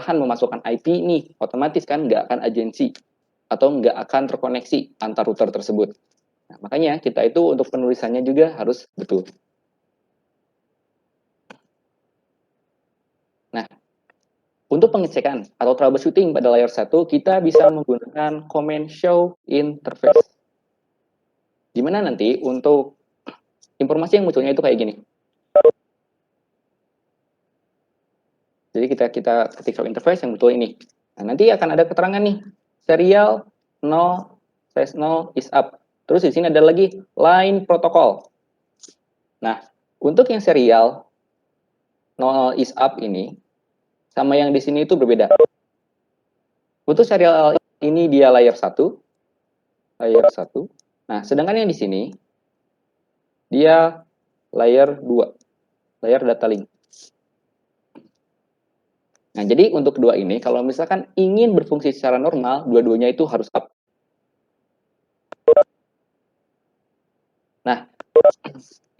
perlahan memasukkan IP nih, otomatis kan nggak akan agensi atau nggak akan terkoneksi antar router tersebut. Nah, makanya kita itu untuk penulisannya juga harus betul. Nah, untuk pengecekan atau troubleshooting pada layer 1, kita bisa menggunakan command show interface. Dimana nanti untuk informasi yang munculnya itu kayak gini. Jadi kita ketik show interface yang muncul ini. Nah, nanti akan ada keterangan nih, serial 0/0 is up. Terus di sini ada lagi line protocol. Nah, untuk yang serial 0 is up ini sama yang di sini itu berbeda. Untuk serial ini dia layer 1. Nah, sedangkan yang di sini dia layer 2, layer data link. Nah, jadi untuk kedua ini, kalau misalkan ingin berfungsi secara normal, dua-duanya itu harus up. Nah,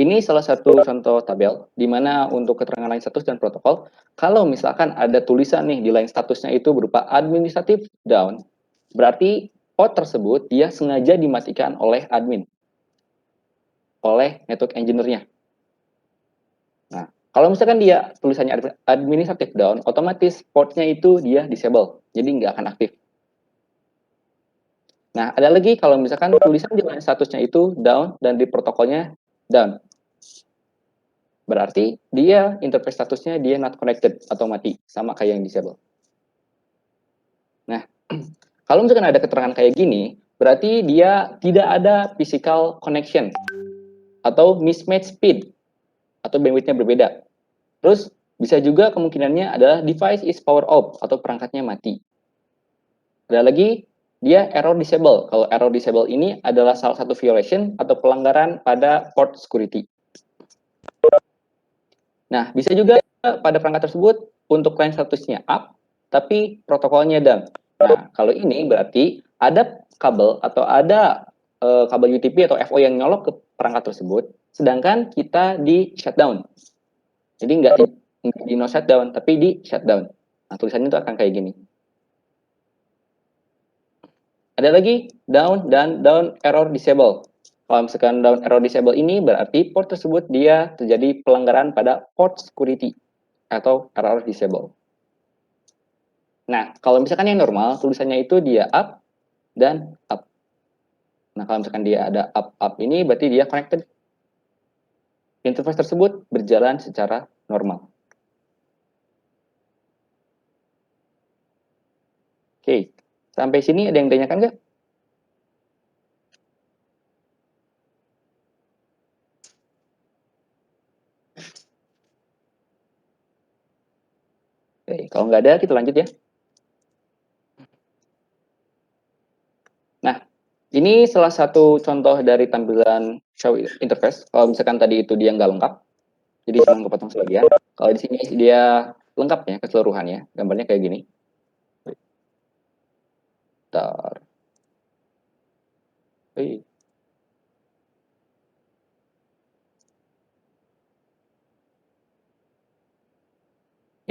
ini salah satu contoh tabel, di mana untuk keterangan line status dan protokol, kalau misalkan ada tulisan nih di line statusnya itu berupa administrative down, berarti port tersebut dia sengaja dimatikan oleh admin, oleh network engineer-nya. Nah, kalau misalkan dia tulisannya administrative down, otomatis portnya itu dia disable, jadi nggak akan aktif. Nah, ada lagi kalau misalkan tulisan di line statusnya itu down dan di protokolnya down. Berarti dia interface statusnya dia not connected atau mati, sama kayak yang disable. Nah, kalau misalkan ada keterangan kayak gini, berarti dia tidak ada physical connection atau mismatch speed atau bandwidth-nya berbeda. Terus bisa juga kemungkinannya adalah device is power off atau perangkatnya mati. Ada lagi dia error disable. Kalau error disable ini adalah salah satu violation atau pelanggaran pada port security. Nah, bisa juga pada perangkat tersebut untuk line statusnya up, tapi protokolnya down. Nah, kalau ini berarti ada kabel atau ada kabel UTP atau FO yang nyolok ke perangkat tersebut, sedangkan kita di shutdown. Jadi nggak di no shutdown, tapi di shutdown. Nah, tulisannya itu akan kayak gini. Ada lagi down dan down error disable. Kalau misalkan down error disable ini berarti port tersebut dia terjadi pelanggaran pada port security atau error disable. Nah, kalau misalkan yang normal tulisannya itu dia up dan up. Nah, kalau misalkan dia ada up ini berarti dia connected. Interface tersebut berjalan secara normal. Oke, sampai sini ada yang ditanyakan nggak? Oke, kalau nggak ada kita lanjut ya. Nah, ini salah satu contoh dari tampilan show interface. Kalau misalkan tadi itu dia nggak lengkap, jadi cuma kepotong sebagian. Kalau di sini dia lengkapnya keseluruhannya, gambarnya kayak gini. Bentar.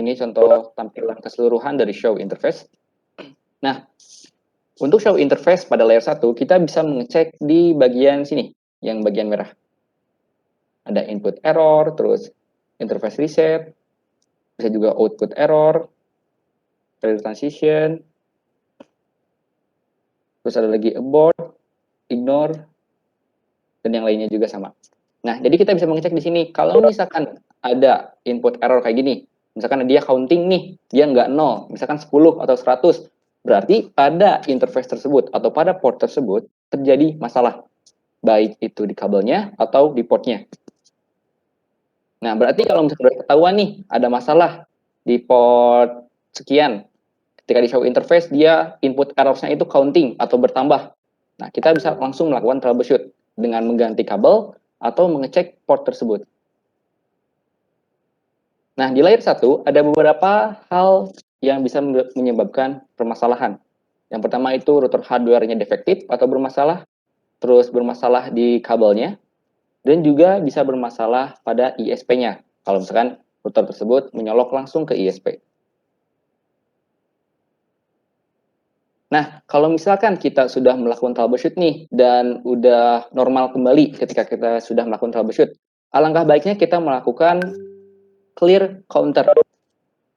Ini contoh tampilan keseluruhan dari show interface. Nah, untuk show interface pada layer 1, kita bisa mengecek di bagian sini, yang bagian merah. Ada input error, terus interface reset, bisa juga output error, failure transition, terus ada lagi abort, ignore, dan yang lainnya juga sama. Nah, jadi kita bisa mengecek di sini, kalau misalkan ada input error kayak gini, misalkan dia counting nih, dia nggak 0, misalkan 10 atau 100, berarti pada interface tersebut atau pada port tersebut terjadi masalah, baik itu di kabelnya atau di portnya. Nah, berarti kalau misalkan sudah ketahuan nih, ada masalah di port sekian, ketika di show interface, dia input error-nya itu counting atau bertambah. Nah, kita bisa langsung melakukan troubleshoot dengan mengganti kabel atau mengecek port tersebut. Nah, di layer 1 ada beberapa hal yang bisa menyebabkan permasalahan. Yang pertama itu router hardware-nya defektif atau bermasalah, terus bermasalah di kabelnya, dan juga bisa bermasalah pada ISP-nya. Kalau misalkan router tersebut menyolok langsung ke ISP. Nah, kalau misalkan kita sudah melakukan troubleshoot nih, dan udah normal kembali ketika kita sudah melakukan troubleshoot, alangkah baiknya kita melakukan clear counter.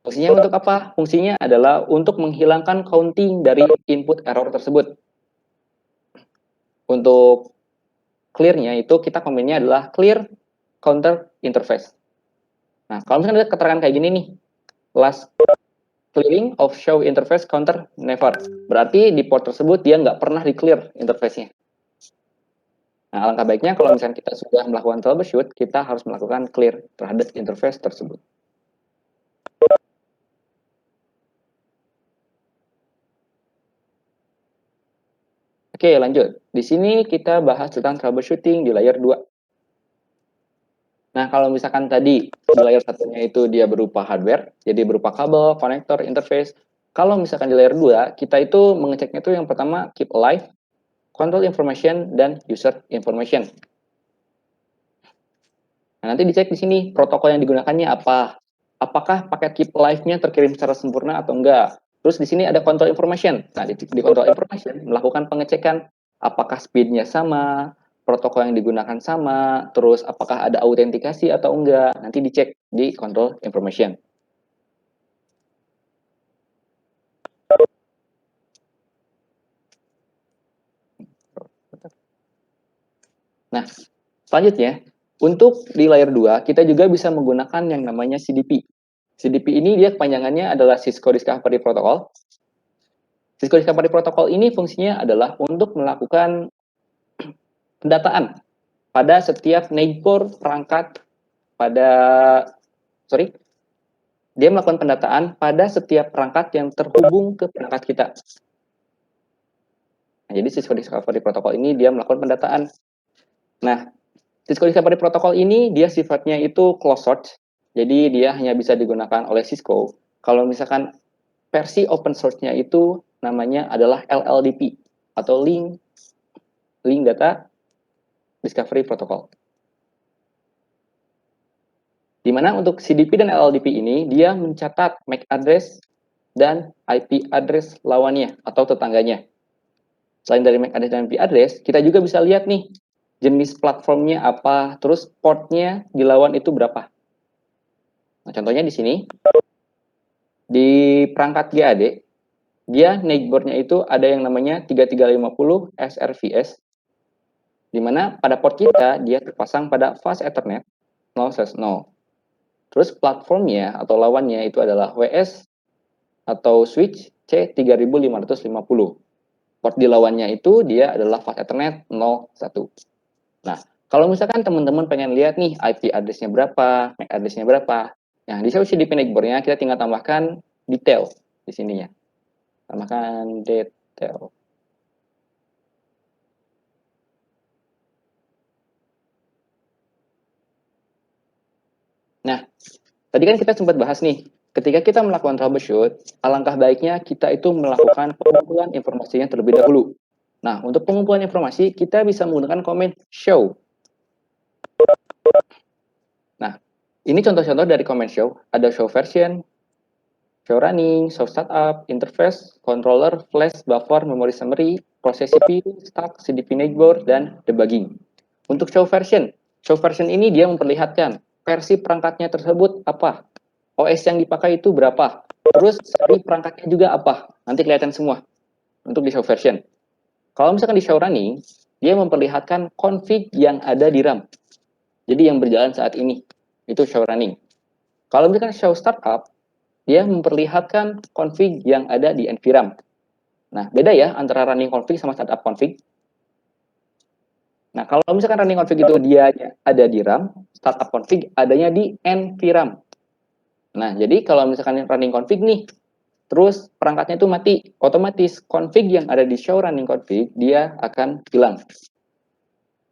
Fungsinya untuk apa? Fungsinya adalah untuk menghilangkan counting dari input error tersebut. Untuk clear-nya itu kita komennya adalah clear counter interface. Nah, kalau misalkan ada keterangan kayak gini nih, last clearing of show interface counter never. Berarti di port tersebut dia nggak pernah di-clear interface-nya. Nah, alangkah baiknya kalau misalnya kita sudah melakukan troubleshoot, kita harus melakukan clear terhadap interface tersebut. Oke, lanjut. Di sini kita bahas tentang troubleshooting di layer 2. Nah, kalau misalkan tadi di layer satunya itu dia berupa hardware, jadi berupa kabel, konektor, interface. Kalau misalkan di layer 2, kita itu mengeceknya itu yang pertama keep alive, control information, dan user information. Nah, nanti dicek di sini protokol yang digunakannya apa. Apakah paket keep alive-nya terkirim secara sempurna atau enggak. Terus di sini ada control information. Nah, di control information melakukan pengecekan apakah speed-nya sama, protokol yang digunakan sama, terus apakah ada autentikasi atau enggak. Nanti dicek di control information. Nah, selanjutnya, untuk di layer 2, kita juga bisa menggunakan yang namanya CDP. CDP ini dia kepanjangannya adalah Cisco Discovery Protocol. Cisco Discovery Protocol ini fungsinya adalah untuk melakukan pendataan pada setiap neighbor perangkat pada, dia melakukan pendataan pada setiap perangkat yang terhubung ke perangkat kita. Nah, jadi Cisco Discovery Protocol ini dia melakukan pendataan. Nah, Cisco Discovery Protocol ini dia sifatnya itu closed source, jadi dia hanya bisa digunakan oleh Cisco. Kalau misalkan versi open source-nya itu namanya adalah LLDP atau Link Data Discovery Protocol. Di mana untuk CDP dan LLDP ini dia mencatat MAC address dan IP address lawannya atau tetangganya. Selain dari MAC address dan IP address, kita juga bisa lihat nih jenis platformnya apa, terus portnya di lawan itu berapa. Nah, contohnya di sini, di perangkat GAD, dia neighbornya itu ada yang namanya 3350 SRVS, di mana pada port kita dia terpasang pada fast Ethernet 0/0. Terus platformnya atau lawannya itu adalah WS atau switch C3550. Port di lawannya itu dia adalah fast Ethernet 01. Nah, kalau misalkan teman-teman pengen lihat nih IP address-nya berapa, MAC address-nya berapa, nah di CDP neighbor-nya kita tinggal tambahkan detail di sininya. Tambahkan detail. Nah, tadi kan kita sempat bahas nih, ketika kita melakukan troubleshoot, alangkah baiknya kita itu melakukan pengumpulan informasinya terlebih dahulu. Nah, untuk pengumpulan informasi, kita bisa menggunakan komen show. Nah, ini contoh-contoh dari comment show. Ada show version, show running, show startup, interface, controller, flash, buffer, memory summary, proses CPU, stack, CDP neighbor, dan debugging. Untuk show version ini dia memperlihatkan versi perangkatnya tersebut apa, OS yang dipakai itu berapa, terus seri perangkatnya juga apa, nanti kelihatan semua untuk di show version. Kalau misalkan di show running, dia memperlihatkan config yang ada di RAM. Jadi yang berjalan saat ini, itu show running. Kalau misalkan show startup, dia memperlihatkan config yang ada di NVRAM. Nah, beda ya antara running config sama startup config. Nah, kalau misalkan running config itu dia ada di RAM, startup config adanya di NVRAM. Nah, jadi kalau misalkan running config nih, terus perangkatnya itu mati, otomatis config yang ada di show running config, dia akan hilang.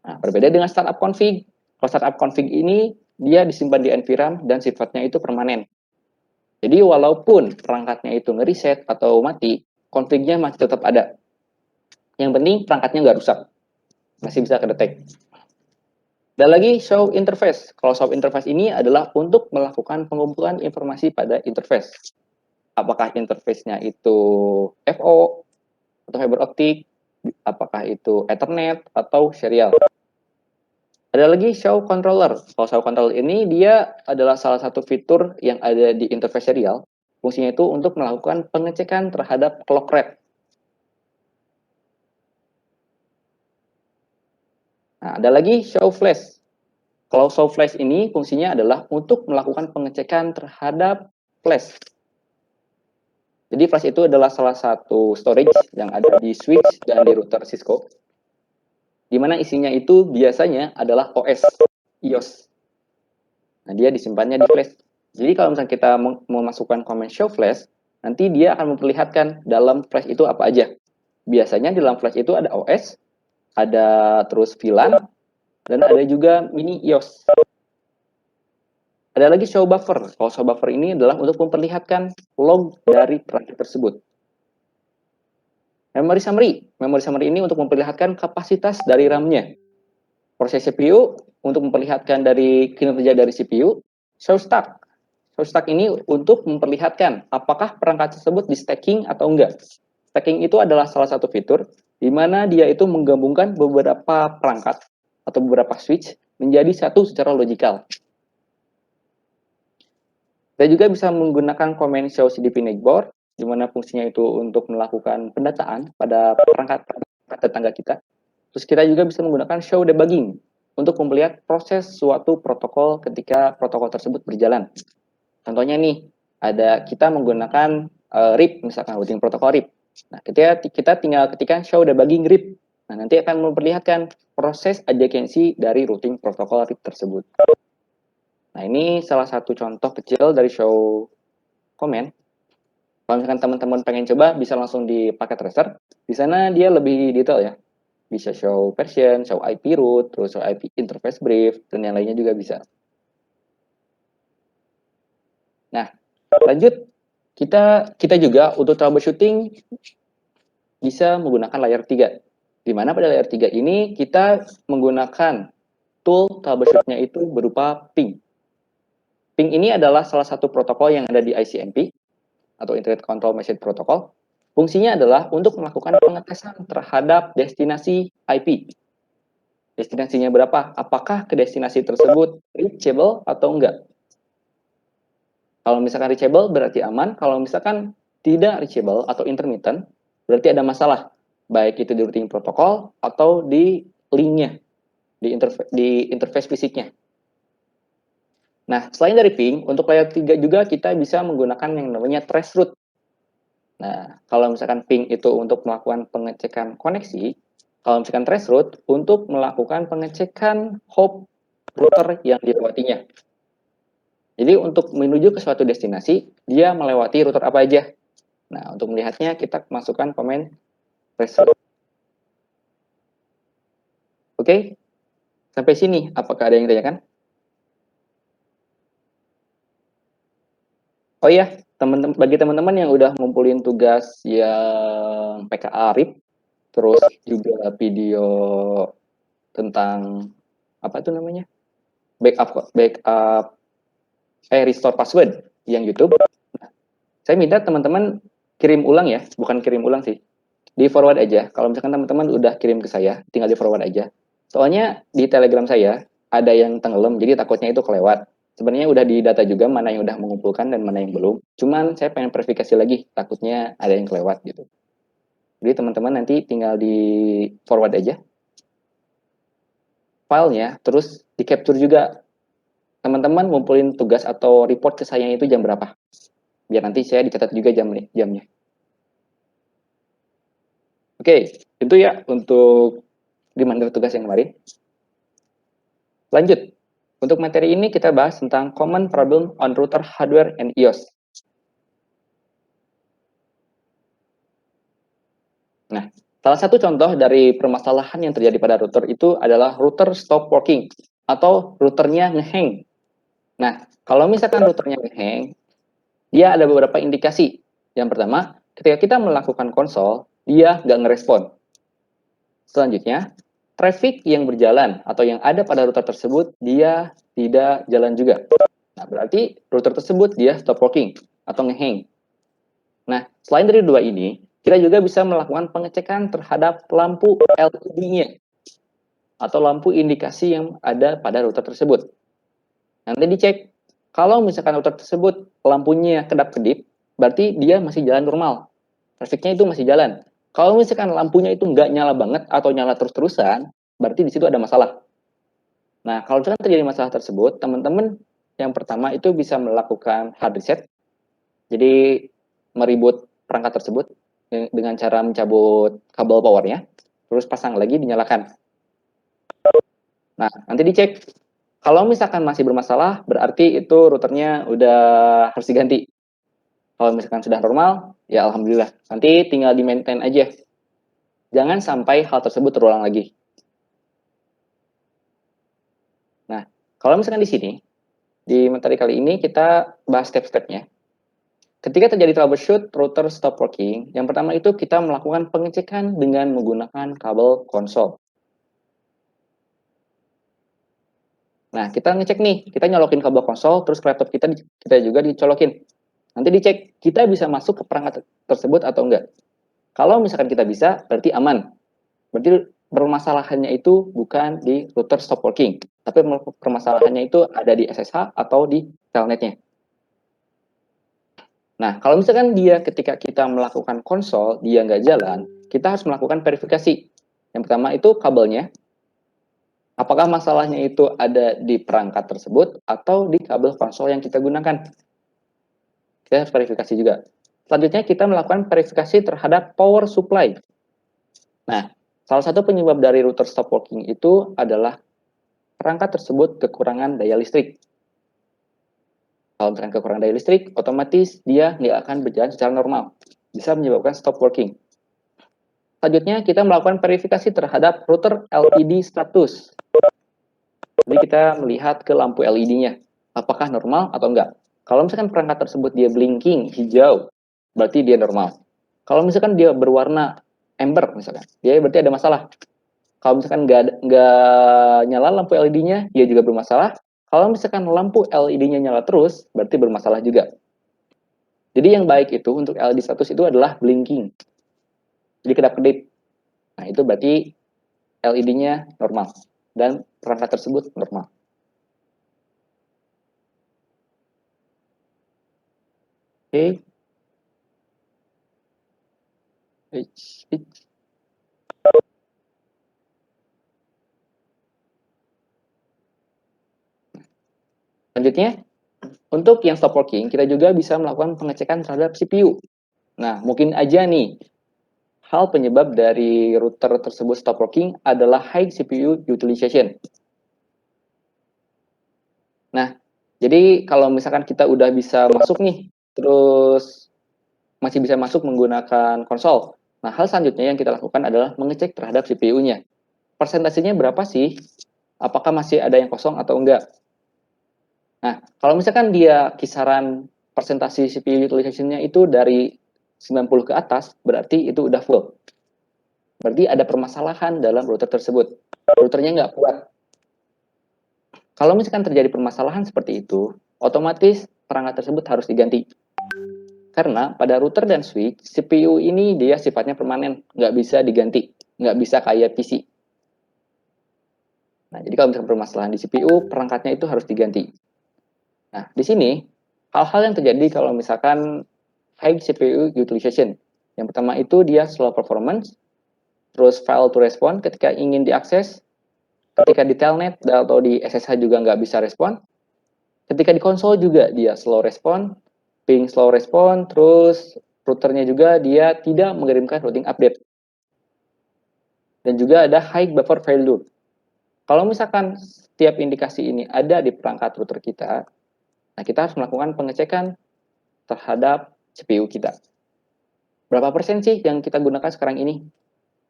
Nah, berbeda dengan startup config. Kalau startup config ini, dia disimpan di NVRAM dan sifatnya itu permanen. Jadi walaupun perangkatnya itu ngereset atau mati, konfignya masih tetap ada. Yang penting perangkatnya nggak rusak. Masih bisa kedetek. Dan lagi show interface. Kalau show interface ini adalah untuk melakukan pengumpulan informasi pada interface. Apakah interface-nya itu FO, atau fiber optik, apakah itu Ethernet atau serial. Ada lagi show controller. Kalau show controller ini dia adalah salah satu fitur yang ada di interface serial. Fungsinya itu untuk melakukan pengecekan terhadap clock rate. Nah, ada lagi show flash. Kalau show flash ini fungsinya adalah untuk melakukan pengecekan terhadap flash. Jadi flash itu adalah salah satu storage yang ada di switch dan di router Cisco, di mana isinya itu biasanya adalah OS, iOS. Nah, dia disimpannya di flash. Jadi kalau misalnya kita memasukkan command show flash, nanti dia akan memperlihatkan dalam flash itu apa aja. Biasanya di dalam flash itu ada OS, ada terus VLAN, dan ada juga mini iOS. Ada lagi show buffer. Kalau show buffer ini adalah untuk memperlihatkan log dari perangkat tersebut. Memory summary. Memory summary ini untuk memperlihatkan kapasitas dari RAM-nya. Proses CPU untuk memperlihatkan dari kinerja dari CPU. Show stack. Show stack ini untuk memperlihatkan apakah perangkat tersebut di stacking atau enggak. Stacking itu adalah salah satu fitur di mana dia itu menggabungkan beberapa perangkat atau beberapa switch menjadi satu secara logikal. Kita juga bisa menggunakan command show CDP netboard, di mana fungsinya itu untuk melakukan pendataan pada perangkat tetangga kita. Terus kita juga bisa menggunakan show debugging untuk melihat proses suatu protokol ketika protokol tersebut berjalan. Contohnya nih, ada kita menggunakan RIP, misalkan routing protokol RIP. Nah, kita tinggal ketikkan show debugging RIP. Nah, nanti akan memperlihatkan proses adjacency dari routing protokol RIP tersebut. Nah, ini salah satu contoh kecil dari show comment. Kalau misalkan teman-teman pengen coba, bisa langsung di paket tracer. Di sana dia lebih detail ya. Bisa show version, show IP root, terus show IP interface brief, dan yang lainnya juga bisa. Nah, lanjut. Kita juga untuk troubleshooting bisa menggunakan layer 3. Di mana pada layer 3 ini kita menggunakan tool troubleshoot-nya itu berupa ping. Ping ini adalah salah satu protokol yang ada di ICMP atau Internet Control Message Protocol. Fungsinya adalah untuk melakukan pengetesan terhadap destinasi IP. Destinasinya berapa? Apakah ke destinasi tersebut reachable atau enggak? Kalau misalkan reachable berarti aman, kalau misalkan tidak reachable atau intermittent berarti ada masalah. Baik itu di routing protokol atau di linknya, di interface fisiknya. Nah, selain dari ping, untuk layer 3 juga kita bisa menggunakan yang namanya traceroute. Nah, kalau misalkan ping itu untuk melakukan pengecekan koneksi, kalau misalkan traceroute untuk melakukan pengecekan hop router yang dilewatinya. Jadi untuk menuju ke suatu destinasi, dia melewati router apa aja. Nah, untuk melihatnya kita masukkan komen traceroute. Oke, sampai sini apakah ada yang ditanyakan? Oh iya, bagi teman-teman yang udah ngumpulin tugas yang PKA RIP, terus juga video tentang apa itu namanya? Backup restore password yang YouTube. Saya minta teman-teman kirim ulang ya, bukan kirim ulang sih. Di forward aja. Kalau misalkan teman-teman udah kirim ke saya, tinggal di forward aja. Soalnya di Telegram saya ada yang tenggelam, jadi takutnya itu kelewat. Sebenarnya udah di data juga mana yang udah mengumpulkan dan mana yang belum. Cuman saya pengen verifikasi lagi, takutnya ada yang kelewat gitu. Jadi teman-teman nanti tinggal di forward aja filenya, terus di capture juga. Teman-teman ngumpulin tugas atau report ke saya itu jam berapa? Biar nanti saya dicatat juga jamnya. Oke, itu ya untuk reminder tugas yang kemarin. Lanjut. Untuk materi ini kita bahas tentang common problem on router hardware and iOS. Nah, salah satu contoh dari permasalahan yang terjadi pada router itu adalah router stop working atau routernya ngehang. Nah, kalau misalkan routernya ngehang, dia ada beberapa indikasi. Yang pertama, ketika kita melakukan konsol, dia nggak ngerespon. Selanjutnya, traffic yang berjalan atau yang ada pada router tersebut, dia tidak jalan juga. Nah, berarti router tersebut dia stop working atau ngehang. Nah, selain dari dua ini, Kita juga bisa melakukan pengecekan terhadap lampu LED-nya atau lampu indikasi yang ada pada router tersebut. Nanti dicek, kalau misalkan router tersebut lampunya kedap-kedip, berarti dia masih jalan normal. Trafiknya itu masih jalan. Kalau misalkan lampunya itu nggak nyala banget atau nyala terus-terusan, berarti di situ ada masalah. Nah, kalau misalkan terjadi masalah tersebut, teman-teman yang pertama itu bisa melakukan hard reset. Jadi meribut perangkat tersebut dengan cara mencabut kabel powernya, terus pasang lagi, dinyalakan. Nah, nanti dicek. Kalau misalkan masih bermasalah, berarti itu routernya udah harus diganti. Kalau misalkan sudah normal, ya alhamdulillah. Nanti tinggal di-maintain aja. Jangan sampai hal tersebut terulang lagi. Nah, kalau misalkan di sini, di materi kali ini kita bahas step-stepnya. Ketika terjadi troubleshoot router stop working, yang pertama itu kita melakukan pengecekan dengan menggunakan kabel konsol. Nah, kita ngecek nih, kita nyolokin kabel konsol, terus laptop kita juga dicolokin. Nanti dicek, kita bisa masuk ke perangkat tersebut atau enggak. Kalau misalkan kita bisa, berarti aman. Berarti permasalahannya itu bukan di router stop working, tapi permasalahannya itu ada di SSH atau di telnetnya. Nah, kalau misalkan dia ketika kita melakukan konsol, dia nggak jalan, kita harus melakukan verifikasi. Yang pertama itu kabelnya, apakah masalahnya itu ada di perangkat tersebut atau di kabel konsol yang kita gunakan. Kita harus verifikasi juga. Selanjutnya kita melakukan verifikasi terhadap power supply. Nah, salah satu penyebab dari router stop working itu adalah perangkat tersebut kekurangan daya listrik. Kalau misalkan kekurangan daya listrik, otomatis dia nggak akan berjalan secara normal. Bisa menyebabkan stop working. Selanjutnya, kita melakukan verifikasi terhadap router LED status. Jadi kita melihat ke lampu LED-nya. Apakah normal atau enggak. Kalau misalkan perangkat tersebut dia blinking hijau, berarti dia normal. Kalau misalkan dia berwarna amber misalkan, dia berarti ada masalah. Kalau misalkan nggak nyala lampu LED-nya, dia juga bermasalah. Kalau misalkan lampu LED-nya nyala terus, berarti bermasalah juga. Jadi yang baik itu untuk LED status itu adalah blinking. Jadi kedap-kedip. Nah, itu berarti LED-nya normal. Dan perangkat tersebut normal. Oke. Selanjutnya, untuk yang stop working, kita juga bisa melakukan pengecekan terhadap CPU. Nah, mungkin aja nih, hal penyebab dari router tersebut stop working adalah high CPU utilization. Nah, jadi kalau misalkan kita udah bisa masuk nih, terus masih bisa masuk menggunakan konsol. Nah, hal selanjutnya yang kita lakukan adalah mengecek terhadap CPU-nya. Persentasenya berapa sih? Apakah masih ada yang kosong atau enggak? Nah, kalau misalkan dia kisaran persentase CPU utilization-nya itu dari 90 ke atas, berarti itu udah full. Berarti ada permasalahan dalam router tersebut. Routernya nggak kuat. Kalau misalkan terjadi permasalahan seperti itu, otomatis perangkat tersebut harus diganti. Karena pada router dan switch, CPU ini dia sifatnya permanen, nggak bisa diganti, nggak bisa kayak PC. Nah, jadi kalau misalkan permasalahan di CPU, perangkatnya itu harus diganti. Nah, di sini, hal-hal yang terjadi kalau misalkan high CPU utilization. Yang pertama itu dia slow performance, terus fail to respond ketika ingin diakses, ketika di telnet atau di SSH juga nggak bisa respon, ketika di konsol juga dia slow respon, ping slow respon, terus routernya juga dia tidak mengirimkan routing update. Dan juga ada high buffer failure. Kalau misalkan setiap indikasi ini ada di perangkat router kita, nah kita harus melakukan pengecekan terhadap CPU kita. Berapa persen sih yang kita gunakan sekarang ini?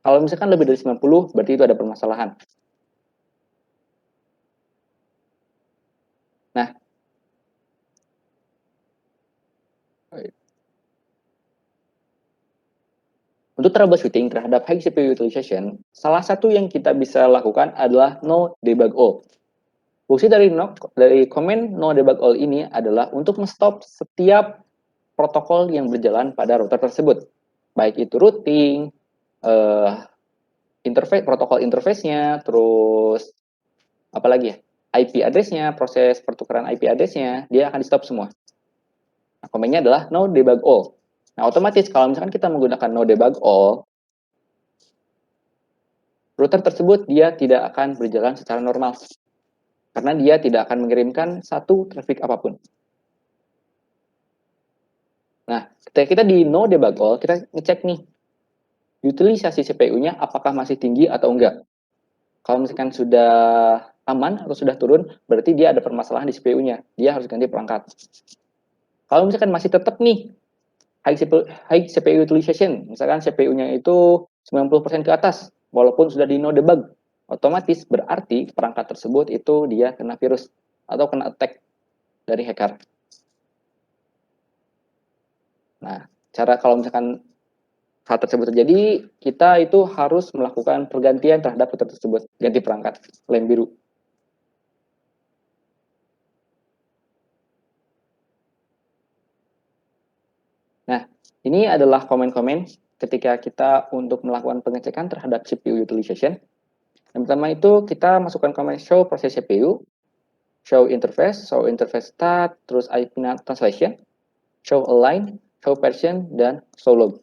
Kalau misalkan lebih dari 90, berarti itu ada permasalahan. Nah, untuk troubleshooting terhadap high CPU utilization, salah satu yang kita bisa lakukan adalah no debug all. Fungsi dari komen no debug all ini adalah untuk menstop setiap protokol yang berjalan pada router tersebut. baik itu routing, interface, protokol interface-nya, terus apalagi ya, IP address-nya, proses pertukaran IP address-nya, dia akan di stop semua. Nah, komennya adalah no debug all. Nah, otomatis kalau misalkan kita menggunakan no debug all, router tersebut dia tidak akan berjalan secara normal. Karena dia tidak akan mengirimkan satu traffic apapun. Nah, ketika kita di no debug all, kita ngecek nih, utilisasi CPU-nya apakah masih tinggi atau enggak. Kalau misalkan sudah aman atau sudah turun, berarti dia ada permasalahan di CPU-nya. Dia harus ganti perangkat. Kalau misalkan masih tetap nih, high CPU utilization, misalkan CPU-nya itu 90% ke atas, walaupun sudah di no debug, otomatis berarti perangkat tersebut itu dia kena virus atau kena attack dari hacker. Nah, cara kalau misalkan hal tersebut terjadi, kita itu harus melakukan pergantian terhadap router tersebut, ganti perangkat, lem biru. Nah, ini adalah komen-komen ketika kita untuk melakukan pengecekan terhadap CPU utilization. Yang pertama itu kita masukkan komen show proses CPU, show interface stat, terus IP translation, show align, show version, dan show log.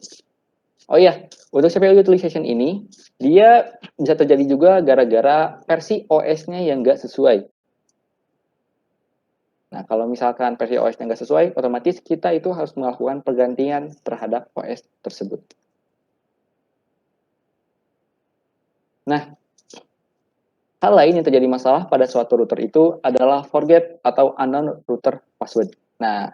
Oh iya, untuk CPU utilization ini, dia bisa terjadi juga gara-gara versi OS-nya yang nggak sesuai. Nah, kalau misalkan versi OS-nya nggak sesuai, otomatis kita itu harus melakukan pergantian terhadap OS tersebut. Nah, hal lain yang terjadi masalah pada suatu router itu adalah forget atau unknown router password. Nah,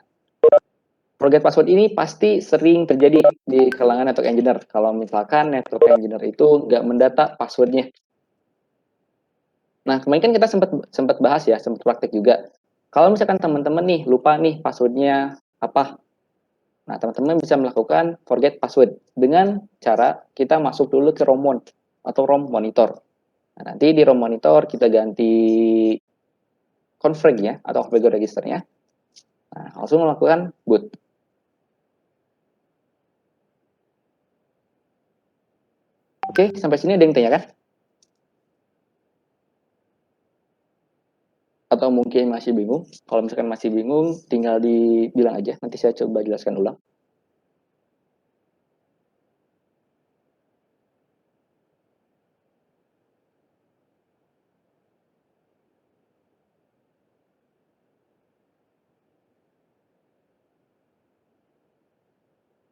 forget password ini pasti sering terjadi di kalangan network engineer. Kalau misalkan network engineer itu nggak mendata passwordnya. Nah, kemarin kan kita sempat bahas ya, sempat praktek juga. Kalau misalkan teman-teman nih lupa nih passwordnya apa, nah teman-teman bisa melakukan forget password dengan cara kita masuk dulu ke ROM atau ROM monitor. Nah, nanti di ROM monitor kita ganti config-nya atau configure registernya. Nah, langsung melakukan boot. Oke, sampai sini ada yang tanyakan? Atau mungkin masih bingung? Kalau misalkan masih bingung, tinggal dibilang aja. Nanti saya coba jelaskan ulang.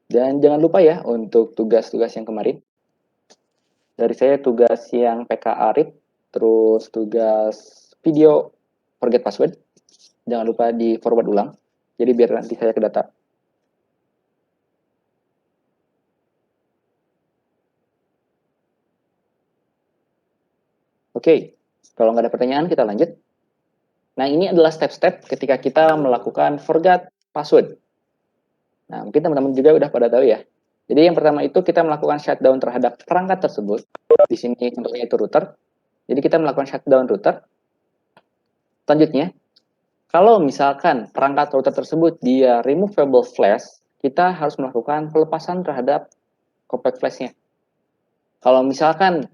Dan jangan lupa ya untuk tugas-tugas yang kemarin. Dari saya tugas yang PK Arif, terus tugas video forget password. Jangan lupa di forward ulang. Jadi biar nanti saya ke data. Oke, kalau nggak ada pertanyaan kita lanjut. Nah, ini adalah step-step ketika kita melakukan forget password. Nah, mungkin teman-teman juga udah pada tahu ya. Jadi yang pertama itu kita melakukan shutdown terhadap perangkat tersebut. Di sini contohnya itu router. Jadi kita melakukan shutdown router. Selanjutnya, kalau misalkan perangkat router tersebut dia removable flash, kita harus melakukan pelepasan terhadap compact flash-nya. Kalau misalkan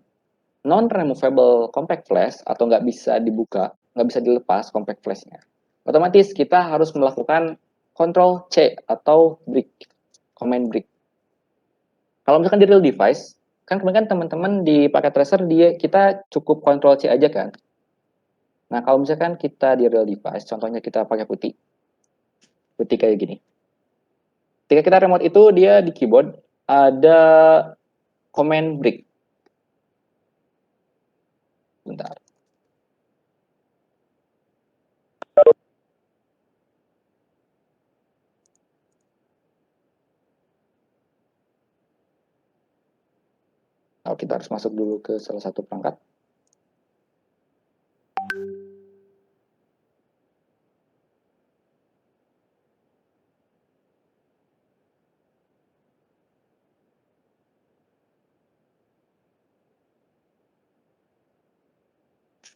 non-removable compact flash atau nggak bisa dibuka, nggak bisa dilepas compact flash-nya, otomatis kita harus melakukan Ctrl C atau break, command break. Kalau misalkan di real device, kan kemarin teman-teman di paket tracer dia kita cukup Ctrl C aja kan. Nah, kalau misalkan kita di real device, contohnya kita pakai putih, putih kayak gini. Ketika kita remote itu dia di keyboard ada command break. Bentar. Nah, kita harus masuk dulu ke salah satu perangkat.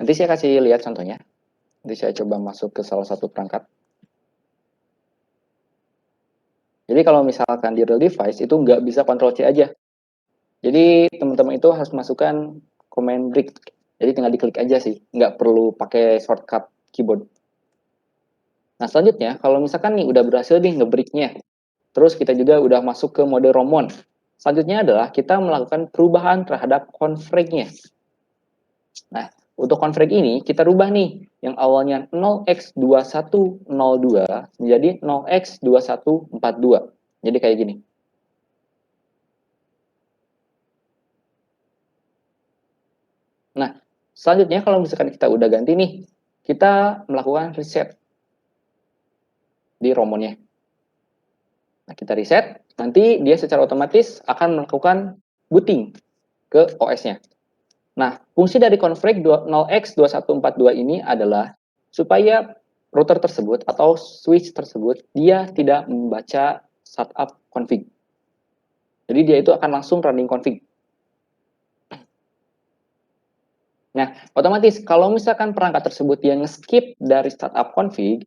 Nanti saya kasih lihat contohnya. Nanti saya coba masuk ke salah satu perangkat. Jadi kalau misalkan di real device itu nggak bisa Ctrl C aja. Jadi teman-teman itu harus masukkan command break. Jadi tinggal diklik aja sih, nggak perlu pakai shortcut keyboard. Nah selanjutnya, kalau misalkan nih udah berhasil nih nge-break-nya, terus kita juga udah masuk ke mode ROMon. Selanjutnya adalah kita melakukan perubahan terhadap config-nya. Nah, untuk config ini kita rubah nih, yang awalnya 0x2102 menjadi 0x2142. Jadi kayak gini. Nah, selanjutnya kalau misalkan kita udah ganti nih, kita melakukan reset di ROMonnya. Nah, kita reset, nanti dia secara otomatis akan melakukan booting ke OS-nya. Nah, fungsi dari config 0x2142 ini adalah supaya router tersebut atau switch tersebut dia tidak membaca startup config. Jadi dia itu akan langsung running config. Nah, otomatis kalau misalkan perangkat tersebut yang skip dari startup config,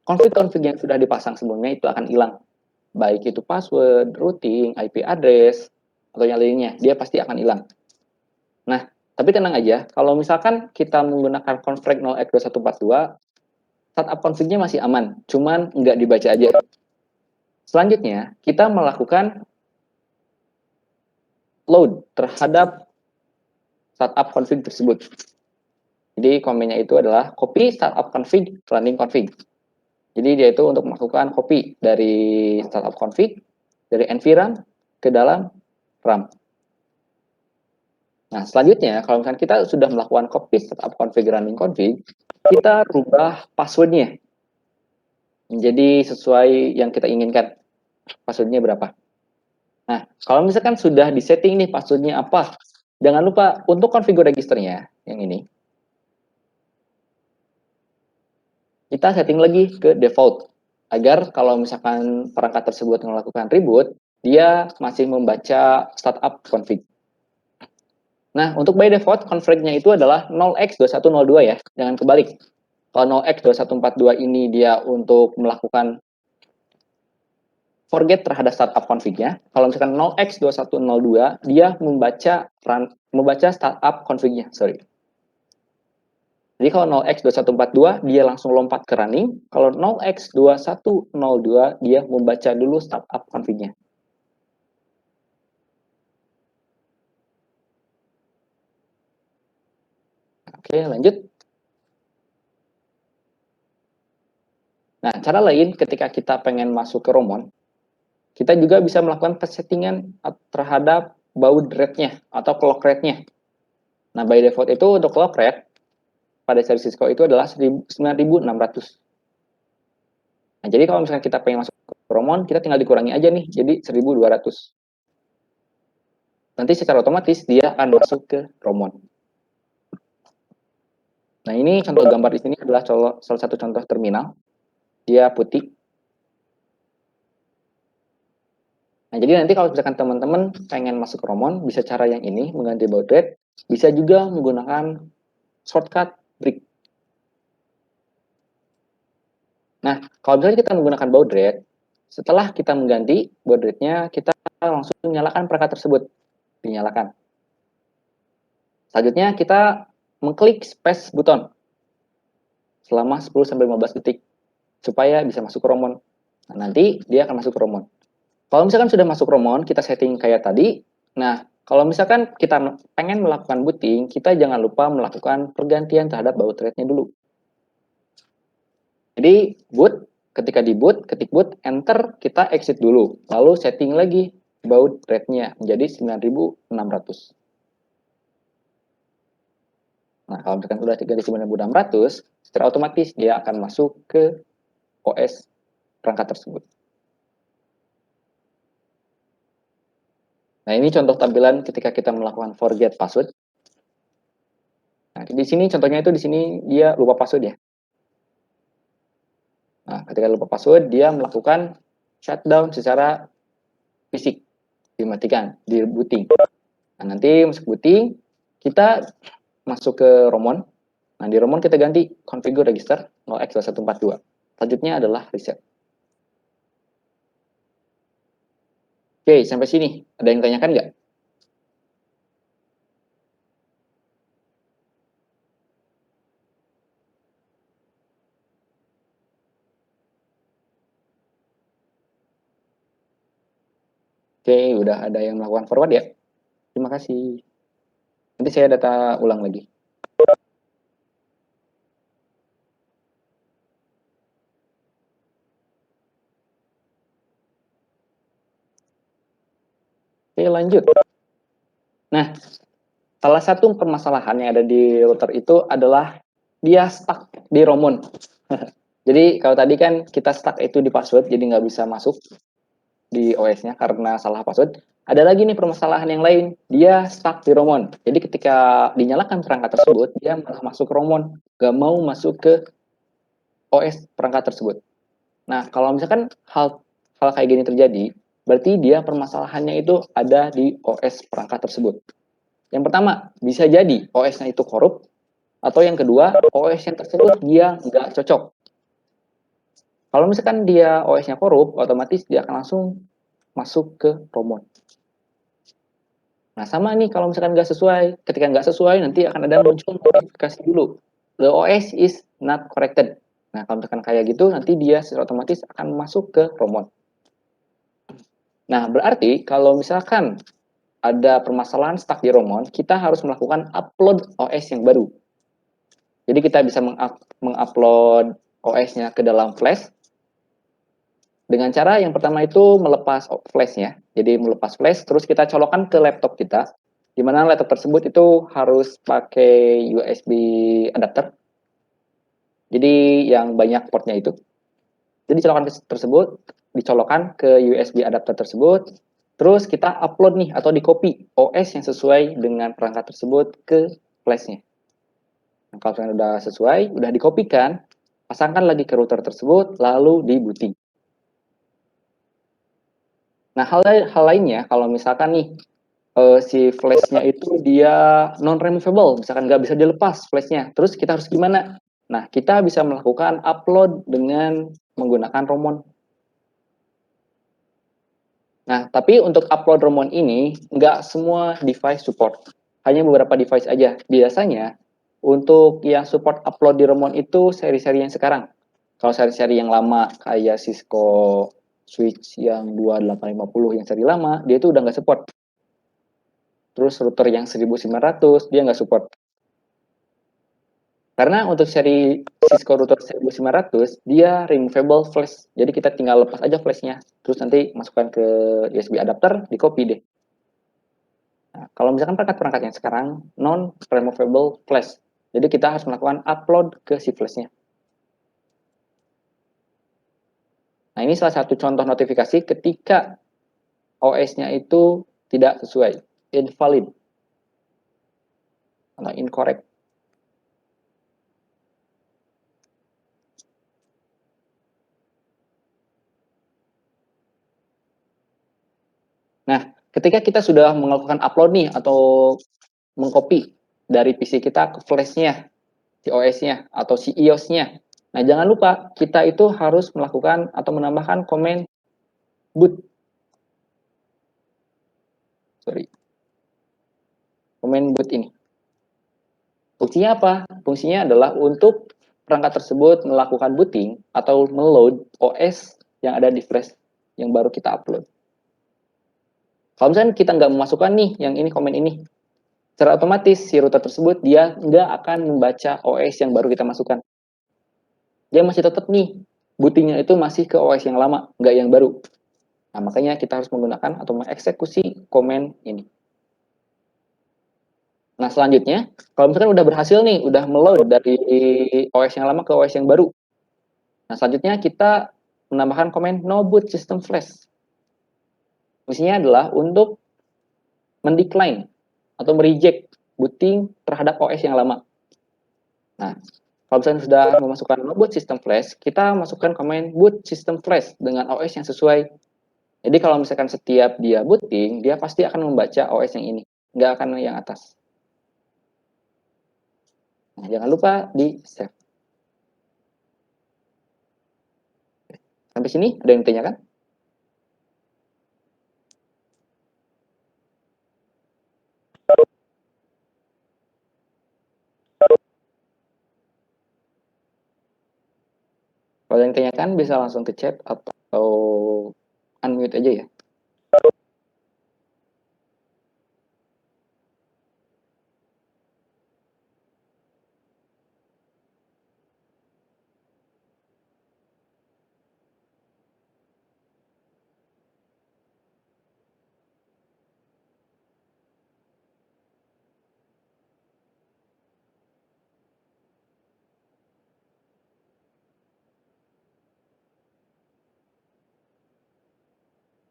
config-config yang sudah dipasang sebelumnya itu akan hilang. Baik itu password, routing, IP address, atau yang lainnya, dia pasti akan hilang. Nah, tapi tenang aja, kalau misalkan kita menggunakan config 0x2142, startup config-nya masih aman, cuman nggak dibaca aja. Selanjutnya, kita melakukan load terhadap startup config tersebut. Jadi komennya itu adalah copy startup config running config. Jadi dia itu untuk melakukan copy dari startup config, dari NVRAM ke dalam RAM. Nah, selanjutnya, kalau misalkan kita sudah melakukan copy startup config running config, kita rubah passwordnya menjadi sesuai yang kita inginkan. Passwordnya berapa? Nah, kalau misalkan sudah disetting nih passwordnya apa, jangan lupa untuk konfigur registernya, yang ini, kita setting lagi ke default, agar kalau misalkan perangkat tersebut melakukan reboot, dia masih membaca startup config. Nah, untuk by default, config-nya itu adalah 0x2102 ya, jangan kebalik. Kalau 0x2142 ini dia untuk melakukan forget terhadap startup config-nya. Kalau misalkan 0x2102, dia membaca startup config-nya, sorry. Jadi kalau 0x2142, dia langsung lompat ke running. Kalau 0x2102, dia membaca dulu startup config-nya. Oke, lanjut. Nah, cara lain ketika kita pengen masuk ke ROMon, kita juga bisa melakukan settingan terhadap baud rate-nya atau clock rate-nya. Nah, by default itu untuk clock rate, pada seri Cisco itu adalah 9600. Nah, jadi kalau misalnya kita pengen masuk ke ROMon, kita tinggal dikurangi aja nih, jadi 1200. Nanti secara otomatis dia akan masuk ke ROMon. Nah, ini contoh gambar di sini adalah salah satu contoh terminal. Dia putih. Nah, jadi nanti kalau misalkan teman-teman pengen masuk ke ROMon, bisa cara yang ini, mengganti baud rate. Bisa juga menggunakan shortcut brick. Nah, kalau misalnya kita menggunakan baud rate, setelah kita mengganti baud rate-nya, kita langsung nyalakan perangkat tersebut. Dinyalakan. Selanjutnya kita mengklik space button selama 10-15 detik supaya bisa masuk ke ROMon. Nah, nanti dia akan masuk ke ROMon. Kalau misalkan sudah masuk ROMon, kita setting kayak tadi. Nah, kalau misalkan kita pengen melakukan booting, kita jangan lupa melakukan pergantian terhadap baud rate-nya dulu. Jadi, boot, ketika di boot, ketik boot, enter, kita exit dulu. Lalu setting lagi baud rate-nya menjadi 9600. Nah, kalau misalkan sudah 9600, secara otomatis dia akan masuk ke OS perangkat tersebut. Nah, ini contoh tampilan ketika kita melakukan forget password. Nah, di sini contohnya itu di sini dia lupa password ya. Nah, ketika lupa password, dia melakukan shutdown secara fisik, dimatikan, di booting. Nah, nanti masuk booting, kita masuk ke ROMon. Nah, di ROMon kita ganti configure register 0x2142. Selanjutnya adalah reset. Oke, sampai sini. Ada yang tanyakan nggak? Oke, udah ada yang melakukan forward ya? Terima kasih. Nanti saya data ulang lagi. Oke, lanjut. Nah, salah satu permasalahan yang ada di router itu adalah dia stuck di ROMon. Jadi kalau tadi kan kita stuck itu di password, jadi nggak bisa masuk di OS-nya karena salah password. Ada lagi nih permasalahan yang lain, dia stuck di ROMon. Jadi ketika dinyalakan perangkat tersebut, dia malah masuk ke ROMon, nggak mau masuk ke OS perangkat tersebut. Nah, kalau misalkan hal kayak gini terjadi, berarti dia permasalahannya itu ada di OS perangkat tersebut. Yang pertama, bisa jadi OS-nya itu korup, atau yang kedua, OS yang tersebut dia nggak cocok. Kalau misalkan dia OS-nya korup, otomatis dia akan langsung masuk ke ROMon. Nah, sama nih kalau misalkan nggak sesuai. Ketika nggak sesuai, nanti akan ada muncul notifikasi dulu. The OS is not corrected. Nah, kalau misalkan kayak gitu, nanti dia secara otomatis akan masuk ke ROMon. Nah, berarti kalau misalkan ada permasalahan stuck di ROMon, kita harus melakukan upload OS yang baru. Jadi kita bisa mengupload OS-nya ke dalam flash dengan cara yang pertama itu melepas flashnya. Jadi melepas flash, terus kita colokkan ke laptop kita, di mana laptop tersebut itu harus pakai USB adapter. Jadi yang banyak portnya itu. Jadi colokan tersebut dicolokkan ke USB adapter tersebut, terus kita upload nih atau di copy OS yang sesuai dengan perangkat tersebut ke flashnya. Nah, kalau sudah sesuai, udah dikopikan, pasangkan lagi ke router tersebut, lalu di booting. Nah, hal lainnya, kalau misalkan nih, si flashnya itu dia non-removable, misalkan nggak bisa dilepas flashnya, terus kita harus gimana? Nah, kita bisa melakukan upload dengan menggunakan ROMon. Nah, tapi untuk upload ROMon ini, nggak semua device support. Hanya beberapa device aja. Biasanya, untuk yang support upload di ROMon itu seri-seri yang sekarang. Kalau seri-seri yang lama, kayak Cisco Switch yang 2850 yang seri lama, dia itu udah nggak support. Terus router yang 1900, dia nggak support. Karena untuk seri Cisco router 1900, dia removable flash. Jadi kita tinggal lepas aja flashnya. Terus nanti masukkan ke USB adapter, di copy deh. Nah, kalau misalkan perangkat-perangkat yang sekarang non-removable flash. Jadi kita harus melakukan upload ke si flashnya. Nah, ini salah satu contoh notifikasi ketika OS-nya itu tidak sesuai, invalid, atau incorrect. Nah, ketika kita sudah melakukan upload nih atau mengcopy dari PC kita ke flash-nya, si OS-nya atau si iOS-nya. Nah, jangan lupa kita itu harus melakukan atau menambahkan komen boot. Sorry. Komen boot ini. Fungsinya apa? Fungsinya adalah untuk perangkat tersebut melakukan booting atau meload OS yang ada di flash yang baru kita upload. Kalau misalnya kita nggak memasukkan nih yang ini komen ini, secara otomatis si router tersebut dia nggak akan membaca OS yang baru kita masukkan. Dia masih tetap nih, bootingnya itu masih ke OS yang lama, nggak yang baru. Nah, makanya kita harus menggunakan atau mengeksekusi komen ini. Nah, selanjutnya, kalau misalkan udah berhasil nih, udah meload dari OS yang lama ke OS yang baru. Nah, selanjutnya kita menambahkan komen no boot system flash. Fungsinya adalah untuk mendecline atau mereject booting terhadap OS yang lama. Nah, kalau misalnya sudah memasukkan no boot system flash, kita masukkan komen boot system flash dengan OS yang sesuai. Jadi kalau misalkan setiap dia booting, dia pasti akan membaca OS yang ini, nggak akan yang atas. Nah, jangan lupa di save. Sampai sini ada yang ditanyakan? Kalau yang tanyakan bisa langsung ke chat atau unmute aja ya.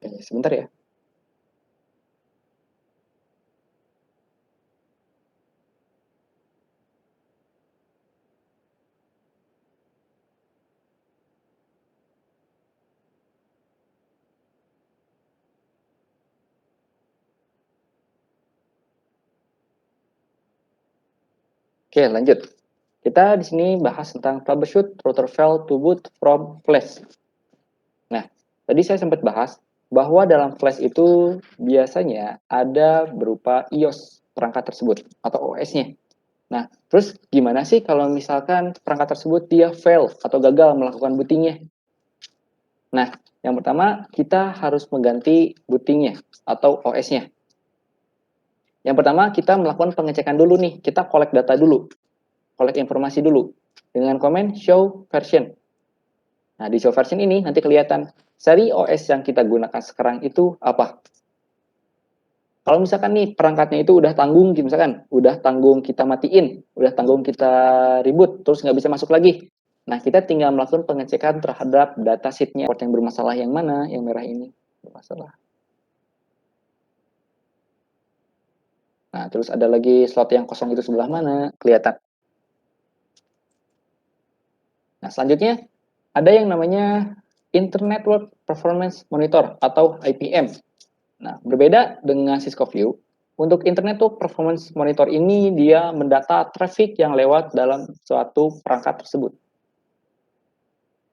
Oke, sebentar ya. Oke, lanjut. Kita di sini bahas tentang troubleshoot router fail to boot from flash. Nah, tadi saya sempat bahas bahwa dalam flash itu biasanya ada berupa iOS perangkat tersebut atau OS-nya. Nah, terus gimana sih kalau misalkan perangkat tersebut dia fail atau gagal melakukan bootingnya? Nah, yang pertama kita harus mengganti bootingnya atau OS-nya. Yang pertama kita melakukan pengecekan dulu nih, kita collect data dulu, collect informasi dulu dengan komen show version. Nah, di show version ini nanti kelihatan seri OS yang kita gunakan sekarang itu apa. Kalau misalkan nih perangkatnya itu udah tanggung, misalkan udah tanggung kita matiin, udah tanggung kita reboot, terus nggak bisa masuk lagi. Nah, kita tinggal melakukan pengecekan terhadap datasheet-nya. Port yang bermasalah yang mana? Yang merah ini bermasalah. Nah, terus ada lagi slot yang kosong itu sebelah mana? Kelihatan. Nah, selanjutnya ada yang namanya Internet Network Performance Monitor atau IPM. Nah, berbeda dengan Cisco View, untuk Internet Network Performance Monitor ini dia mendata traffic yang lewat dalam suatu perangkat tersebut.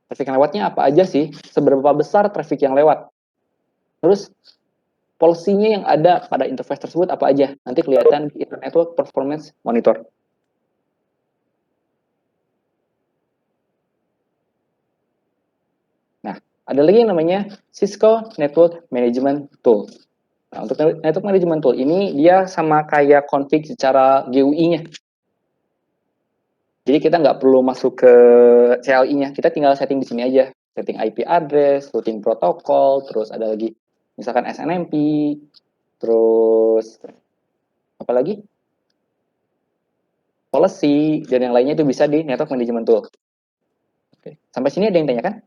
Traffic yang lewatnya apa aja sih? Seberapa besar traffic yang lewat? Terus policy-nya yang ada pada interface tersebut apa aja? Nanti kelihatan di Internet Network Performance Monitor. Nah, ada lagi yang namanya Cisco Network Management Tool. Nah, untuk Network Management Tool ini dia sama kayak config secara GUI-nya. Jadi kita nggak perlu masuk ke CLI-nya, kita tinggal setting di sini aja. Setting IP address, routing protokol, terus ada lagi misalkan SNMP, terus apa lagi? Policy, dan yang lainnya itu bisa di Network Management Tool. Oke. Sampai sini ada yang tanyakan?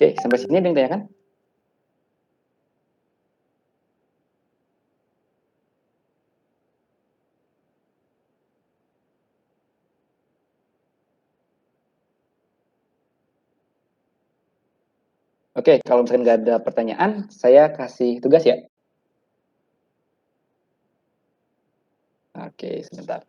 Oke, sampai sini ada yang tanyakan? Oke, kalau misalkan nggak ada pertanyaan, saya kasih tugas ya. Oke, sebentar.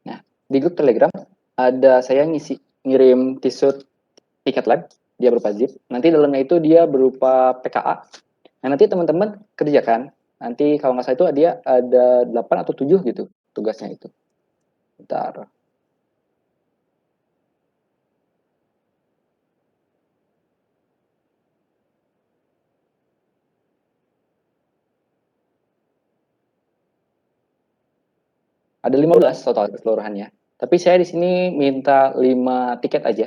Nah, di grup Telegram ada saya ngirim t-shirt tiket lab, dia berupa zip. Nanti dalamnya itu dia berupa PKA. Nah, nanti teman-teman kerjakan Nanti kalau nggak salah itu dia ada 8 atau 7 gitu tugasnya itu. Bentar. Ada 15 total keseluruhannya. Tapi saya di sini minta 5 tiket aja.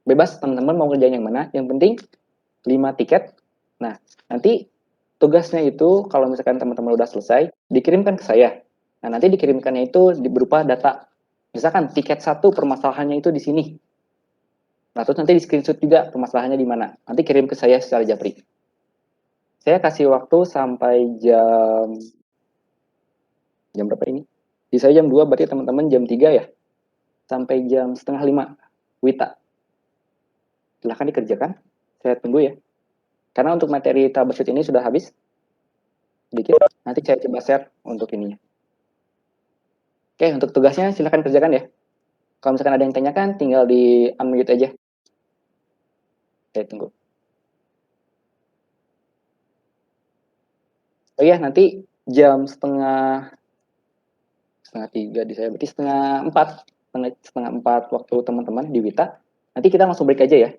Bebas teman-teman mau kerjain yang mana, yang penting 5 tiket. Nah, nanti tugasnya itu kalau misalkan teman-teman udah selesai, dikirimkan ke saya. Nah, nanti dikirimkannya itu berupa data. Misalkan tiket 1 permasalahannya itu di sini. Nah, terus nanti di screenshot juga permasalahannya di mana. Nanti kirim ke saya secara japri. Saya kasih waktu sampai jam berapa ini? Di saya jam 2, berarti teman-teman jam 3 ya. Sampai jam setengah 5. Wita, silahkan dikerjakan. Saya tunggu ya. Karena untuk materi troubleshoot ini sudah habis. Sedikit. Nanti saya coba share untuk ininya. Oke, untuk tugasnya silahkan kerjakan ya. Kalau misalkan ada yang tanyakan, tinggal di unmute aja. Saya tunggu. Oh iya, nanti jam setengah 3 di saya, berarti setengah 4 waktu teman-teman di Wita. Nanti kita langsung break aja ya.